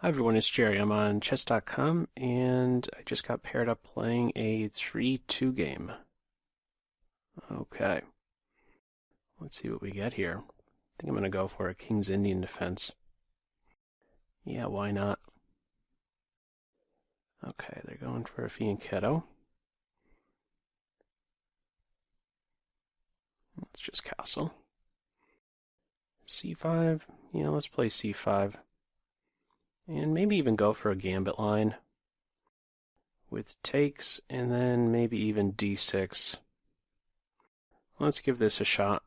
Hi everyone, it's Jerry. I'm on chess.com and I just got paired up playing a 3-2 game. Okay, let's see what we get here. I think I'm going to go for a King's Indian defense. Yeah, why not? Okay, they're going for a fianchetto. Let's just castle. C5, yeah, let's play C5. And maybe even go for a gambit line with takes, and then maybe even d6. Let's give this a shot.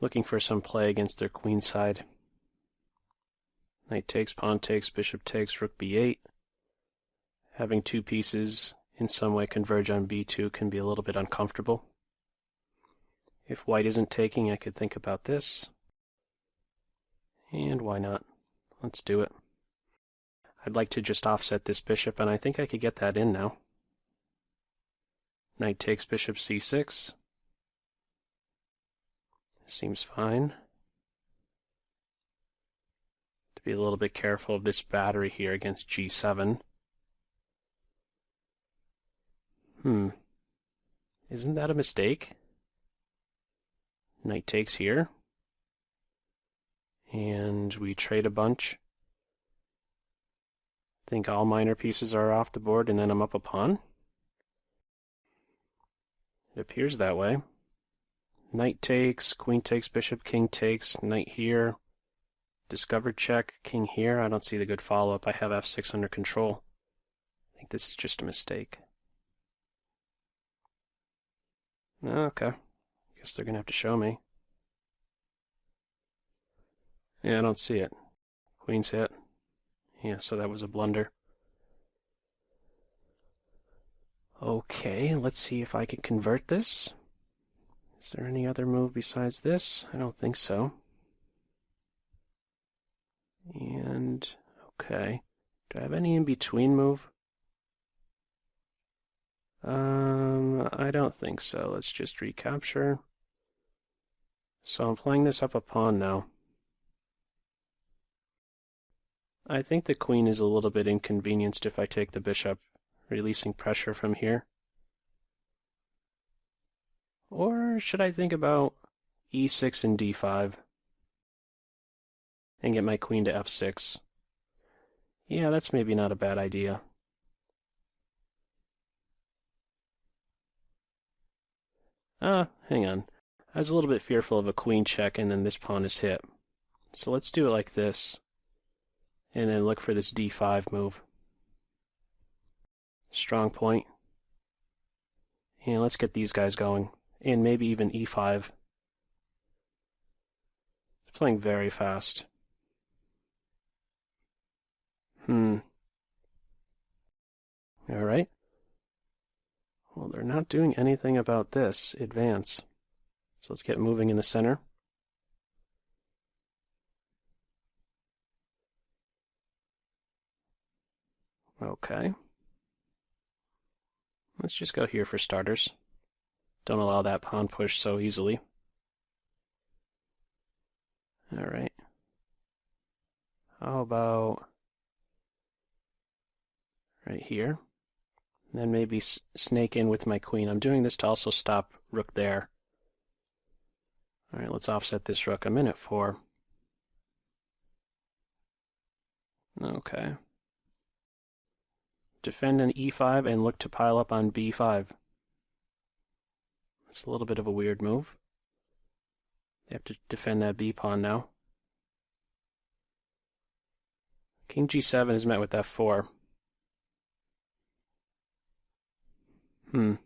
Looking for some play against their queen side. Knight takes, pawn takes, bishop takes, rook b8. Having two pieces in some way converge on b2 can be a little bit uncomfortable. If white isn't taking, I could think about this. And why not? Let's do it. I'd like to just offset this bishop, and I think I could get that in now. Knight takes bishop c6. Seems fine. To be a little bit careful of this battery here against g7. Isn't that a mistake? Knight takes here. And we trade a bunch. I think all minor pieces are off the board, and then I'm up a pawn. It appears that way. Knight takes, queen takes, bishop, king takes, knight here. Discovered check, king here. I don't see the good follow-up. I have f6 under control. I think this is just a mistake. Okay. Guess they're going to have to show me. Yeah, I don't see it. Queen's hit. Yeah, so that was a blunder. Okay, let's see if I can convert this. Is there any other move besides this? I don't think so. And, okay. Do I have any in-between move? I don't think so. Let's just recapture. So I'm playing this up a pawn now. I think the queen is a little bit inconvenienced if I take the bishop, releasing pressure from here. Or should I think about e6 and d5 and get my queen to f6? Yeah, that's maybe not a bad idea. Hang on. I was a little bit fearful of a queen check and then this pawn is hit. So let's do it like this. And then look for this d5 move. Strong point. And let's get these guys going. And maybe even e5. It's playing very fast. Alright. Well, they're not doing anything about this advance. So let's get moving in the center. Okay. Let's just go here for starters. Don't allow that pawn push so easily. Alright. How about right here? And then maybe snake in with my queen. I'm doing this to also stop rook there. Alright, let's offset this rook. I'm in at 4. Okay. Defend an e5 and look to pile up on b5. That's a little bit of a weird move. They have to defend that b pawn now. King g7 is met with f4. Can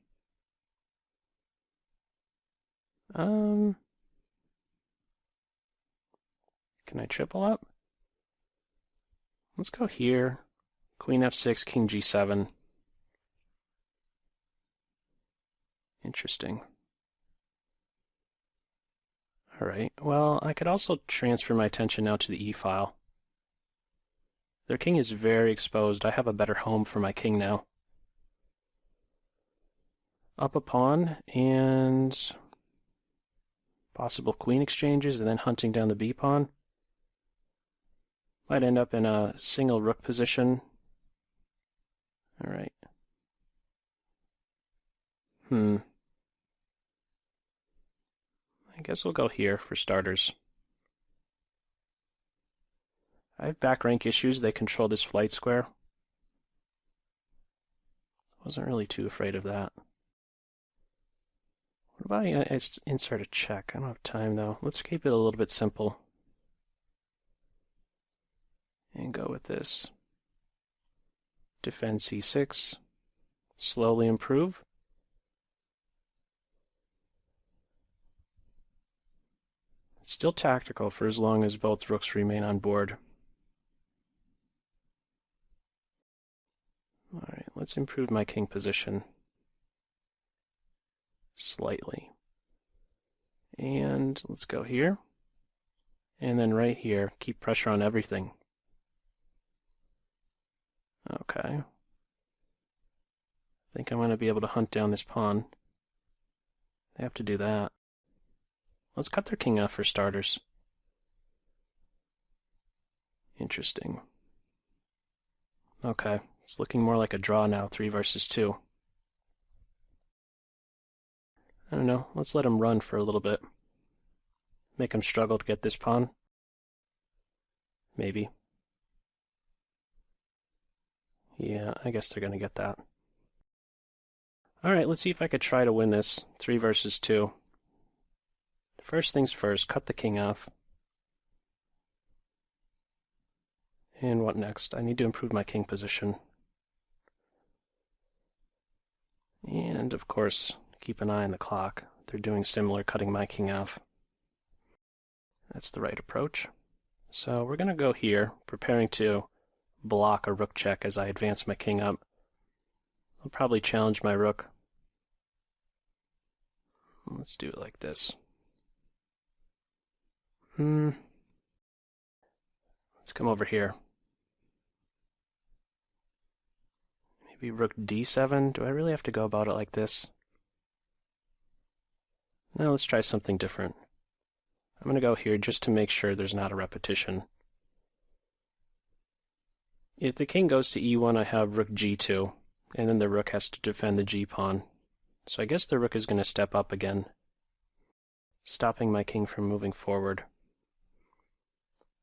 I triple up? Let's go here. Queen f6, king g7. Interesting. Alright, well, I could also transfer my attention now to the e-file. Their king is very exposed. I have a better home for my king now. Up a pawn, and possible queen exchanges, and then hunting down the b pawn. Might end up in a single rook position. All right. I guess we'll go here for starters. I have back rank issues. They control this flight square. Wasn't really too afraid of that. What about I insert a check? I don't have time though. Let's keep it a little bit simple. And go with this. Defend c6. Slowly improve. It's still tactical for as long as both rooks remain on board. Alright, let's improve my king position. Slightly. And let's go here. And then right here, keep pressure on everything. Okay. I think I'm going to be able to hunt down this pawn. They have to do that. Let's cut their king off for starters. Interesting. Okay, it's looking more like a draw now, 3 versus 2. I don't know, let's let him run for a little bit. Make him struggle to get this pawn. Maybe. Yeah, I guess they're going to get that. Alright, let's see if I could try to win this. 3 versus 2. First things first, cut the king off. And what next? I need to improve my king position. And, of course, keep an eye on the clock. They're doing similar, cutting my king off. That's the right approach. So we're going to go here, preparing to block a rook check as I advance my king up. I'll probably challenge my rook. Let's do it like this. Let's come over here. Maybe rook d7. Do I really have to go about it like this? No, let's try something different. I'm going to go here just to make sure there's not a repetition. If the king goes to e1, I have rook g2, and then the rook has to defend the g-pawn. So I guess the rook is going to step up again, stopping my king from moving forward.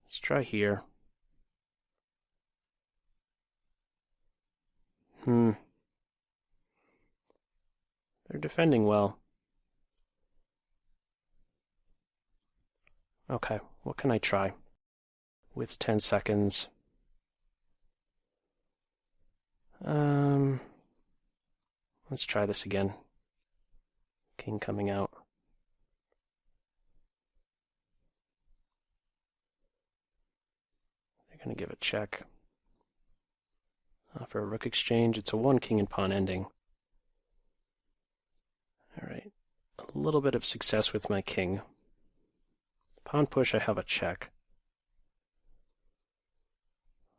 Let's try here. They're defending well. Okay, what can I try? With 10 seconds. Let's try this again. King coming out. They're going to give a check. For a rook exchange, it's a 1 king and pawn ending. Alright, a little bit of success with my king. Pawn push, I have a check.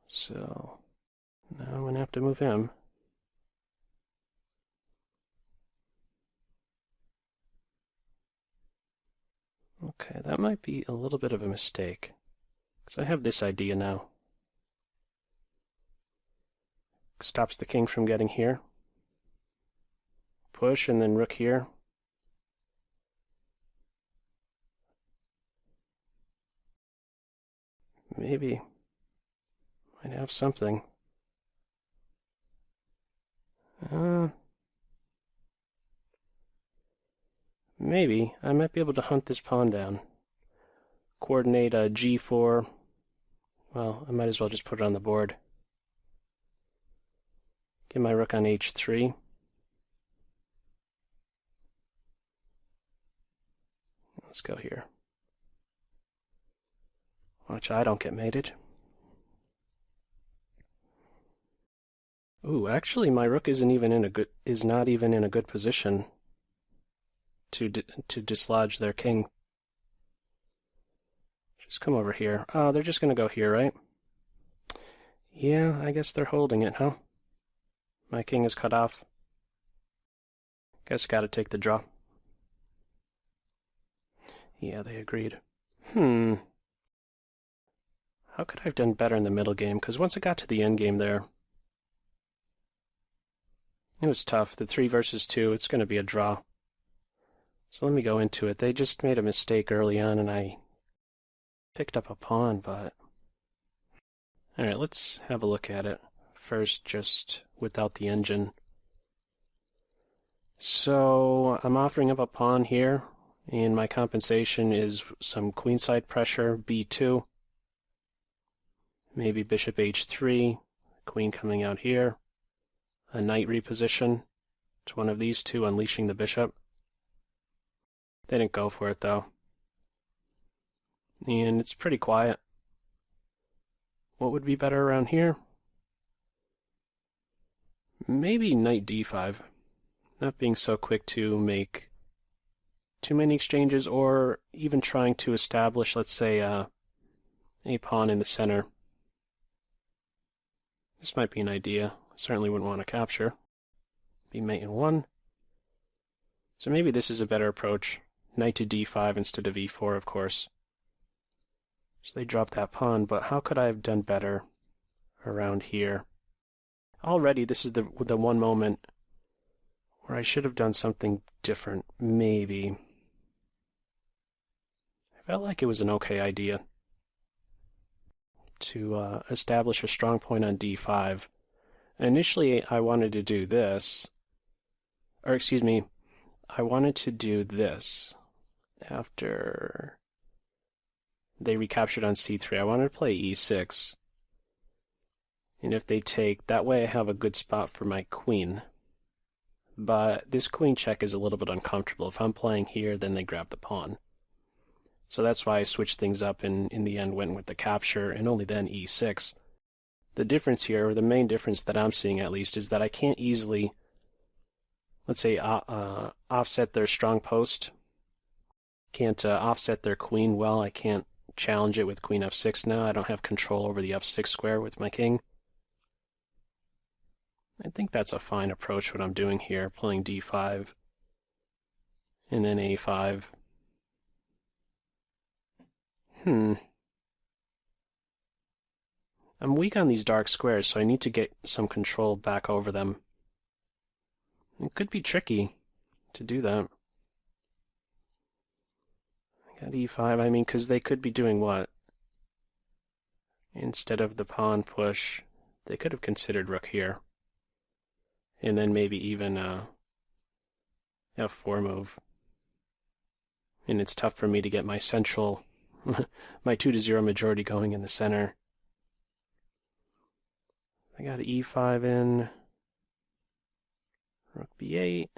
So, now I'm going to have to move him. Okay, that might be a little bit of a mistake, because I have this idea now. Stops the king from getting here. Push, and then rook here. Maybe. Might have something. Maybe. I might be able to hunt this pawn down. Coordinate a g4. Well, I might as well just put it on the board. Get my rook on h3. Let's go here. Watch I don't get mated. Ooh, actually my rook is not even in a good position to dislodge their king. Just come over here. Oh, they're just going to go here, right? Yeah, I guess they're holding it, huh? My king is cut off. Guess gotta take the draw. Yeah, they agreed. How How could I have done better in the middle game? Because once it got to the end game there, it was tough. The 3 versus 2, it's going to be a draw. So let me go into it. They just made a mistake early on, and I picked up a pawn, but... Alright, let's have a look at it. First, just without the engine. So, I'm offering up a pawn here, and my compensation is some queenside pressure, b2. Maybe bishop h3, queen coming out here. A knight reposition. It's one of these two, unleashing the bishop. They didn't go for it, though. And it's pretty quiet. What would be better around here? Maybe knight d5. Not being so quick to make too many exchanges, or even trying to establish, let's say, a pawn in the center. This might be an idea. I certainly wouldn't want to capture. Be mate in 1. So maybe this is a better approach. Knight to d5 instead of e4, of course. So they dropped that pawn, but how could I have done better around here? Already, this is the one moment where I should have done something different, maybe. I felt like it was an okay idea to establish a strong point on d5. Initially, I wanted to do this, or excuse me, I wanted to do this after they recaptured on c3. I wanted to play e6, and if they take, that way I have a good spot for my queen. But this queen check is a little bit uncomfortable. If I'm playing here, then they grab the pawn. So that's why I switched things up and in the end went with the capture, and only then e6. The difference here, or the main difference that I'm seeing at least, is that I can't easily, let's say, offset their strong post. Can't offset their queen well. I can't challenge it with queen f6 now. I don't have control over the f6 square with my king. I think that's a fine approach what I'm doing here, playing d5 and then a5. I'm weak on these dark squares, so I need to get some control back over them. It could be tricky to do that. I got e5, I mean, because they could be doing what? Instead of the pawn push, they could have considered rook here. And then maybe even a f4 move. And it's tough for me to get my central, my 2-0 majority going in the center. I got e5 in, rook b8.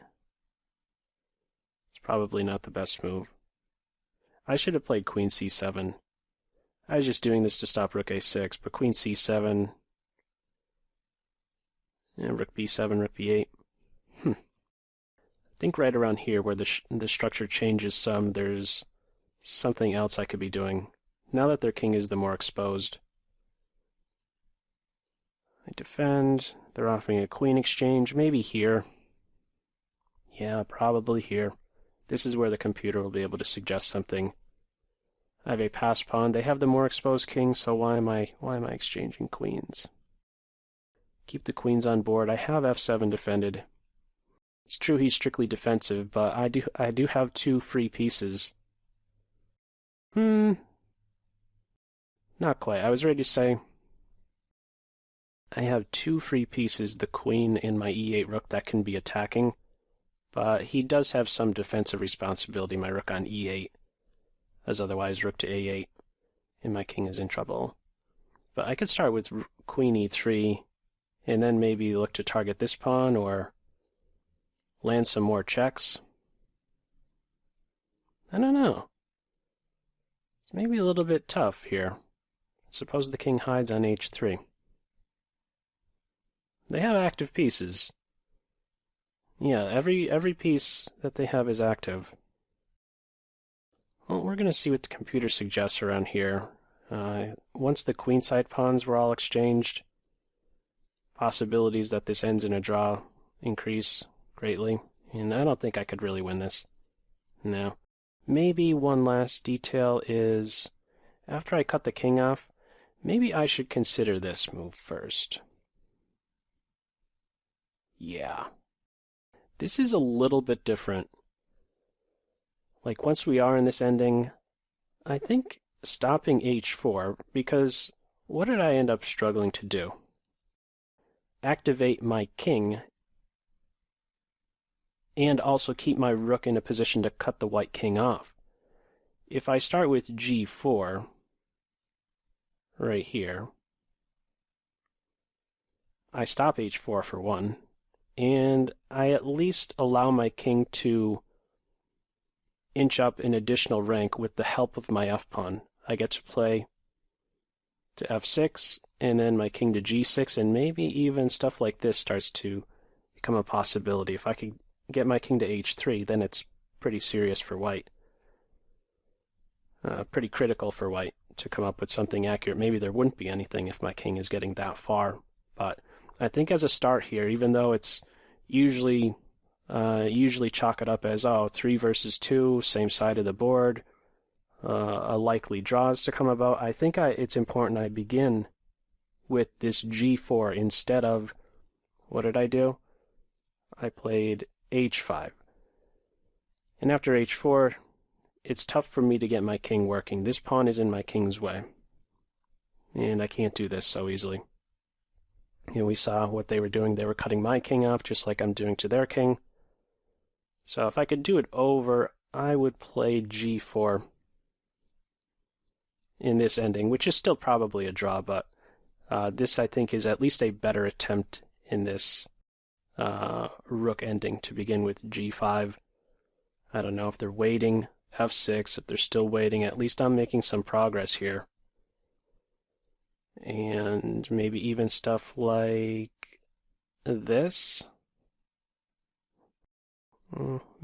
It's probably not the best move. I should have played queen c7. I was just doing this to stop rook a6, but queen c7, and rook b7, rook b8. I think right around here where the structure changes some, there's something else I could be doing. Now that their king is the more exposed. I defend. They're offering a queen exchange. Maybe here. Yeah, probably here. This is where the computer will be able to suggest something. I have a passed pawn. They have the more exposed king, so why am I exchanging queens? Keep the queens on board. I have f7 defended. It's true he's strictly defensive, but I do have 2 free pieces. Not quite. I was ready to say I have 2 free pieces, the queen and my e8 rook, that can be attacking, but he does have some defensive responsibility, my rook on e8, as otherwise rook to a8, and my king is in trouble. But I could start with queen e3, and then maybe look to target this pawn, or land some more checks. I don't know. It's maybe a little bit tough here. Suppose the king hides on h3. They have active pieces. Yeah, every piece that they have is active. Well, we're going to see what the computer suggests around here. Once the queenside pawns were all exchanged, possibilities that this ends in a draw increase greatly, and I don't think I could really win this. No. Maybe one last detail is, after I cut the king off, Maybe I should consider this move first. Yeah. This is a little bit different. Like, once we are in this ending, I think stopping h4, because what did I end up struggling to do? Activate my king, and also keep my rook in a position to cut the white king off. If I start with g4, right here, I stop h4 for one, and I at least allow my king to inch up an additional rank with the help of my f-pawn. I get to play to f6, and then my king to g6, and maybe even stuff like this starts to become a possibility. If I could get my king to h3, then it's pretty serious for white. Pretty critical for white to come up with something accurate. Maybe there wouldn't be anything if my king is getting that far, but I think as a start here, even though it's usually chalk it up as, 3 versus 2, same side of the board, a likely draws to come about, I think it's important I begin with this g4 instead of, what did I do? I played h5. And after h4, it's tough for me to get my king working. This pawn is in my king's way, and I can't do this so easily. You know, we saw what they were doing. They were cutting my king off just like I'm doing to their king. So if I could do it over, I would play g4 in this ending, which is still probably a draw, but this I think is at least a better attempt in this rook ending to begin with g5. I don't know if they're waiting, f6, if they're still waiting. At least I'm making some progress here. And maybe even stuff like this.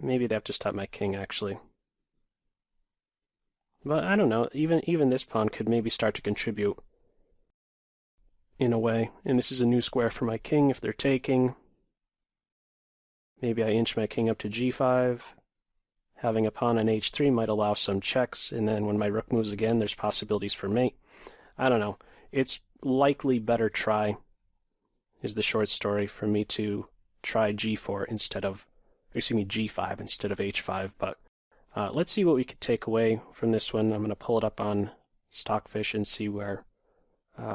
Maybe they have to stop my king, actually. But I don't know, even this pawn could maybe start to contribute in a way. And this is a new square for my king if they're taking. Maybe I inch my king up to g5. Having a pawn on h3 might allow some checks, and then when my rook moves again, there's possibilities for mate. I don't know. It's likely better try, is the short story, for me to try g4 instead of, g5 instead of h5. But let's see what we could take away from this one. I'm going to pull it up on Stockfish and see where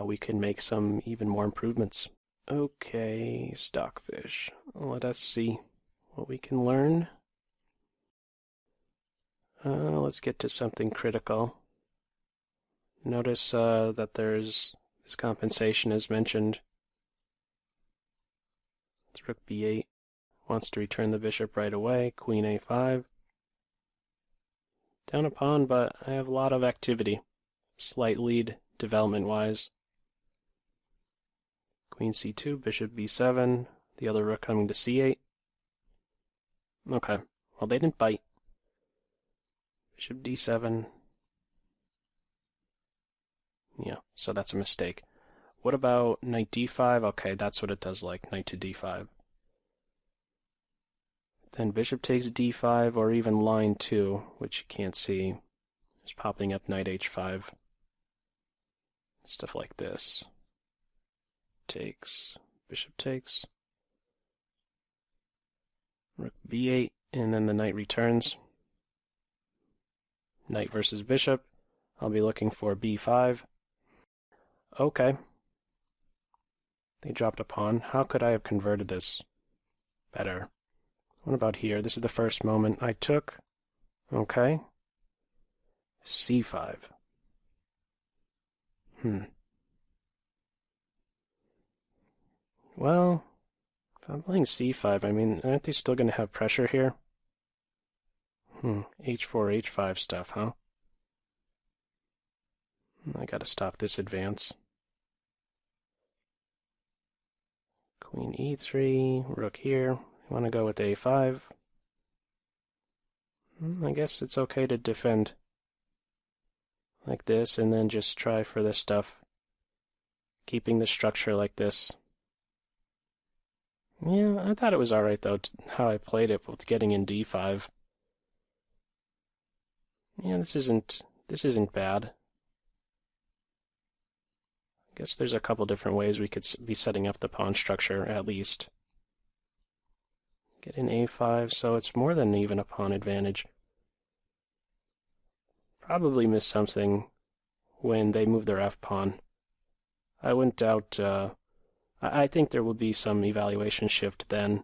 we can make some even more improvements. Okay, Stockfish, let us see what we can learn. Let's get to something critical. Notice that there's this compensation as mentioned. It's rook b8. Wants to return the bishop right away. Queen a5. Down a pawn, but I have a lot of activity. Slight lead development-wise. Queen c2, bishop b7. The other rook coming to c8. Okay, well they didn't bite. Bishop d7. Yeah, so that's a mistake. What about knight d5? Okay, that's what it does like, knight to d5. Then bishop takes d5, or even line 2, which you can't see. Just popping up knight h5. Stuff like this. Takes, bishop takes. Rook b8, and then the knight returns. Knight versus bishop. I'll be looking for b5. Okay. They dropped a pawn. How could I have converted this better? What about here? This is the first moment I took. Okay. c5. Well, if I'm playing c5, I mean, aren't they still going to have pressure here? h4, h5 stuff, huh? I gotta stop this advance. Queen e3, rook here. I want to go with a5. I guess it's okay to defend like this and then just try for this stuff. Keeping the structure like this. Yeah, I thought it was alright though, how I played it with getting in d5. Yeah, this isn't bad. guess there's a couple different ways we could be setting up the pawn structure, at least. Get an a5, so it's more than even a pawn advantage. Probably missed something when they move their f-pawn. I wouldn't doubt... I think there will be some evaluation shift then.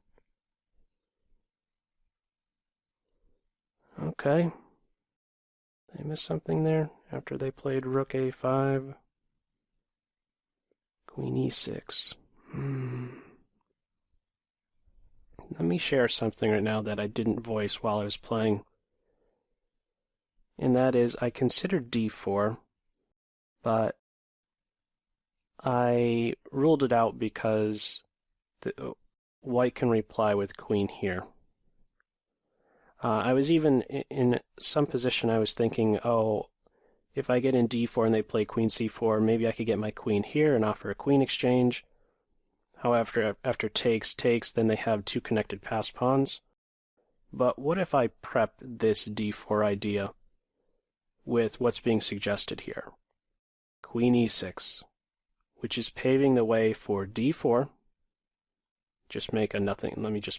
Okay. They missed something there after they played rook a5. Queen e6. Let me share something right now that I didn't voice while I was playing. And that is, I considered d4, but I ruled it out because white can reply with queen here. I was even in some position I was thinking, oh, if I get in d4 and they play queen c4, maybe I could get my queen here and offer a queen exchange. However, after takes, then they have two connected passed pawns. But what if I prep this d4 idea with what's being suggested here? Queen e6, which is paving the way for d4. Let me just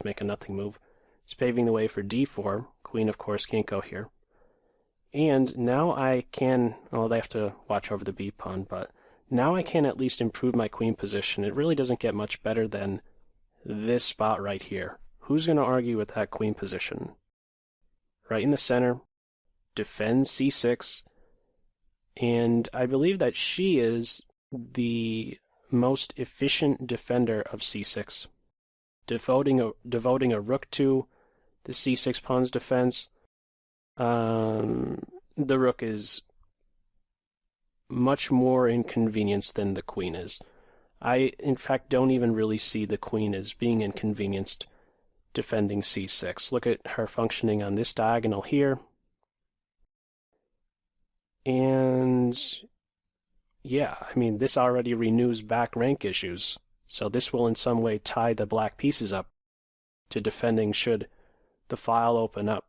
make a nothing move. It's paving the way for d4. Queen, of course, can't go here. And now I can, well, they have to watch over the b pawn, but now I can at least improve my queen position. It really doesn't get much better than this spot right here. Who's going to argue with that queen position? Right in the center, defends c6, and I believe that she is the most efficient defender of c6, devoting a rook to the c6 pawn's defense. The rook is much more inconvenienced than the queen is. I, in fact, don't even really see the queen as being inconvenienced defending c6. Look at her functioning on this diagonal here. And yeah, I mean, this already renews back rank issues. So this will in some way tie the black pieces up to defending should the file open up.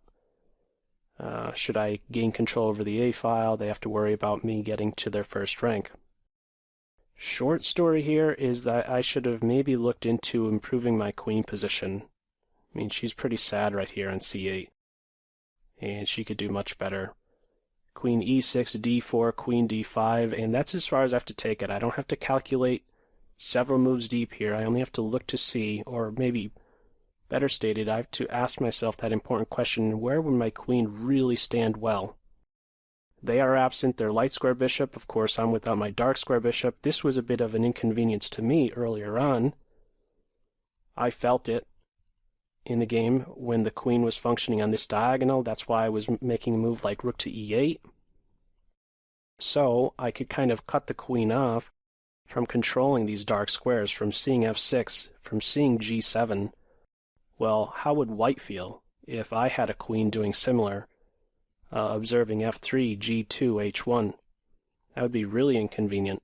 Should I gain control over the A file, they have to worry about me getting to their first rank. Short story here is that I should have maybe looked into improving my queen position. I mean, she's pretty sad right here on c8, and she could do much better. Queen e6, d4, queen d5, and that's as far as I have to take it. I don't have to calculate several moves deep here. I only have to look to see, or maybe better stated, I have to ask myself that important question, where would my queen really stand well? They are absent their light square bishop. Of course, I'm without my dark square bishop. This was a bit of an inconvenience to me earlier on. I felt it in the game when the queen was functioning on this diagonal. That's why I was making a move like rook to e8. So I could kind of cut the queen off from controlling these dark squares, from seeing f6, from seeing g7. Well, how would white feel if I had a queen doing similar, observing f3, g2, h1? That would be really inconvenient.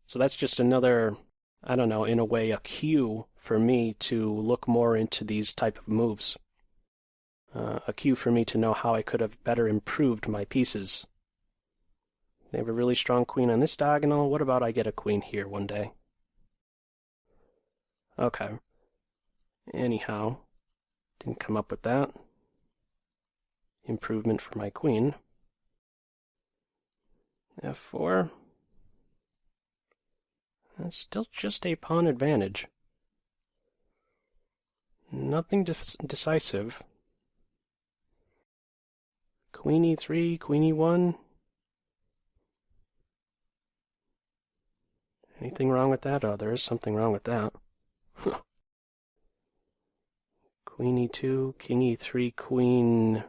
So that's just another, I don't know, in a way, a cue for me to look more into these type of moves. A cue for me to know how I could have better improved my pieces. They have a really strong queen on this diagonal. What about I get a queen here one day? Okay. Anyhow, didn't come up with that. Improvement for my queen. f4. That's still just a pawn advantage. Nothing decisive. Queen e3, queen e1. Anything wrong with that? Oh, there is something wrong with that. Queen e2, king e3, queen...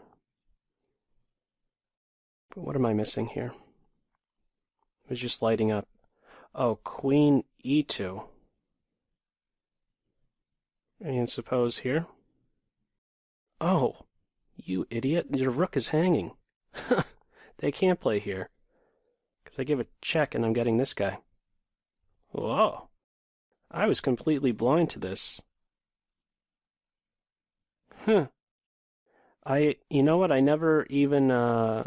But what am I missing here? It was just lighting up. Oh, queen e2. And suppose here. Oh, you idiot. Your rook is hanging. They can't play here. Because I give a check and I'm getting this guy. Whoa. I was completely blind to this. Huh. You know what? I never even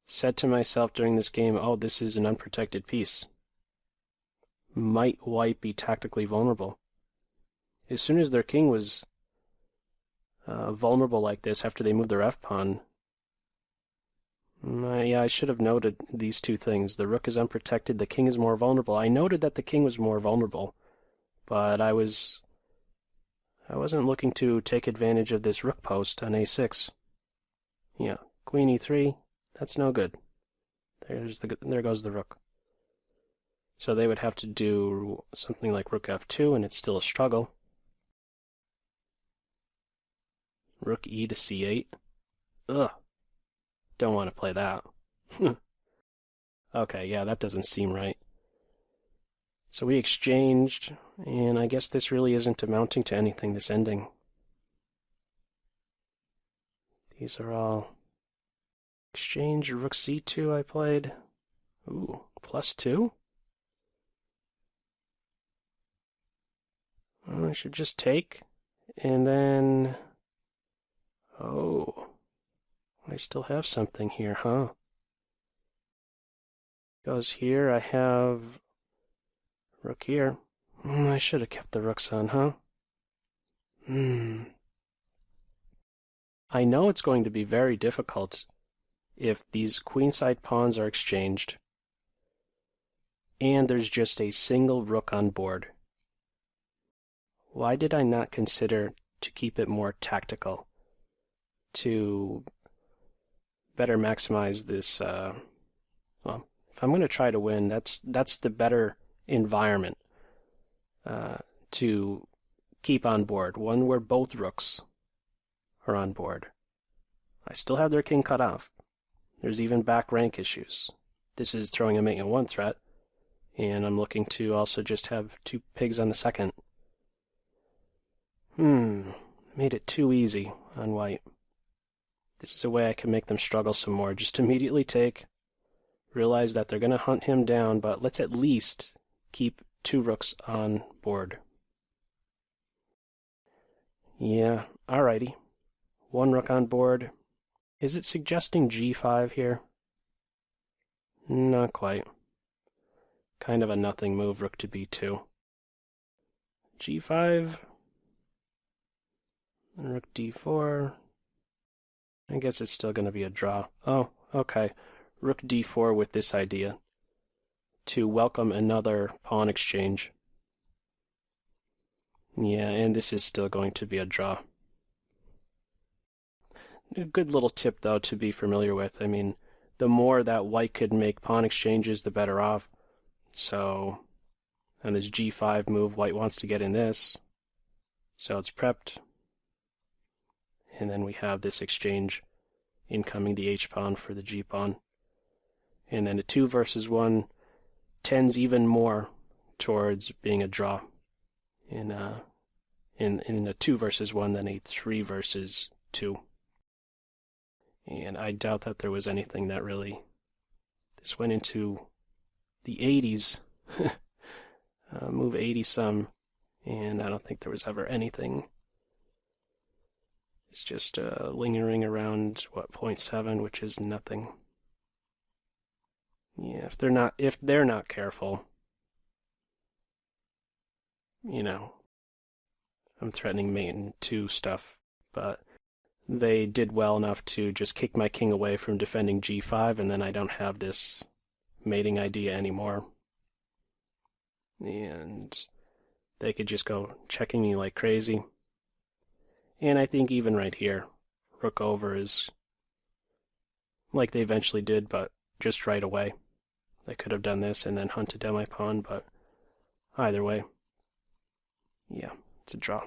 said to myself during this game, oh, this is an unprotected piece. might white be tactically vulnerable. As soon as their king was vulnerable like this after they moved their f-pawn, yeah, I should have noted these two things. The rook is unprotected, the king is more vulnerable. I noted that the king was more vulnerable, but I wasn't looking to take advantage of this rook post on a6. Yeah, queen e3, that's no good. There goes the rook. So they would have to do something like rook f2, and it's still a struggle. Rook e to c8. Ugh. Don't want to play that. Okay, yeah, that doesn't seem right. So we exchanged, and I guess this really isn't amounting to anything, this ending. These are all... Exchange, rook c2 I played. Ooh, +2? I should just take, and then... Oh, I still have something here, huh? Goes here, I have rook here. I should have kept the rooks on, huh? I know it's going to be very difficult if these queenside pawns are exchanged and there's just a single rook on board. Why did I not consider to keep it more tactical, to better maximize this? Well, if I'm going to try to win, that's the better environment to keep on board, one where both rooks are on board. I still have their king cut off. There's even back rank issues. This is throwing a mate in one threat, and I'm looking to also just have two pigs on the second. Made it too easy on white. This is a way I can make them struggle some more. Just immediately take, realize that they're going to hunt him down, but let's at least keep two rooks on board. Yeah, alrighty. One rook on board. Is it suggesting g5 here? Not quite. Kind of a nothing move, rook to b2. g5. And rook d4. I guess it's still going to be a draw. Oh, okay. Rook d4 with this idea, to welcome another pawn exchange. Yeah, and this is still going to be a draw. A good little tip, though, to be familiar with. I mean, the more that white could make pawn exchanges, the better off. So, on this g5 move, white wants to get in this. So it's prepped. And then we have this exchange incoming the h-pawn for the g-pawn. And then a 2 versus 1 tends even more towards being a draw in a 2 versus 1 than a 3 versus 2. And I doubt that there was anything that really... This went into the 80s, move 80 some, and I don't think there was ever anything. It's just lingering around, what, 0.7, which is nothing. Yeah, if they're not careful, you know, I'm threatening mate in 2 stuff, but they did well enough to just kick my king away from defending g5, and then I don't have this mating idea anymore. And they could just go checking me like crazy. And I think even right here, rook over is like they eventually did, but just right away. They could have done this and then hunted down my pawn, but either way, yeah, it's a draw.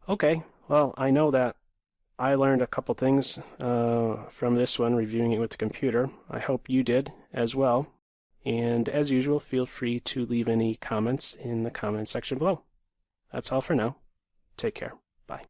Okay, well, I know that I learned a couple things from this one, reviewing it with the computer. I hope you did as well. And as usual, feel free to leave any comments in the comment section below. That's all for now. Take care. Bye.